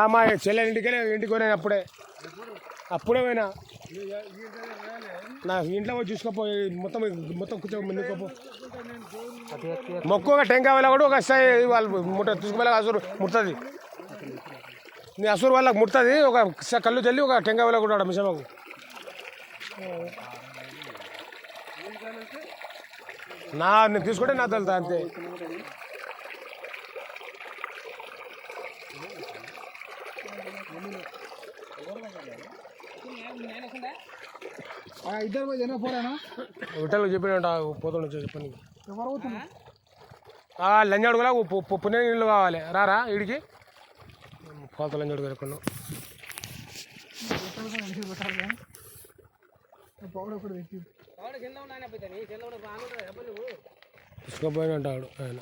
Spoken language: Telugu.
మా చెల్లె ఇంటికి పోయినా అప్పుడే పోయినా నా ఇంట్లో పోయి చూసుకోపోయి మొత్తం మొత్తం కూర్చో ముందుకోపో మొక్కు ఒక టెంకాయ కూడా ఒక వాళ్ళు తీసుకుపోయి అసూరు ముడుతుంది నీ అసూరు వాళ్ళకి ముడుతుంది ఒక కళ్ళు చల్లి ఒక టెంకాయ కూడా మిషమకు నేను తీసుకుంటే నా తెలుతా అంతే ఇద్దరు పోరానా విఠల్ చెప్పిన పోతుండ చెప్పండి లంజాడు కూడా పుణ్య నీళ్ళు కావాలి రారా ఇడికి పోత లంజాడు కనుక్కున్నాం తీసుకోపోయినంటాడు ఆయన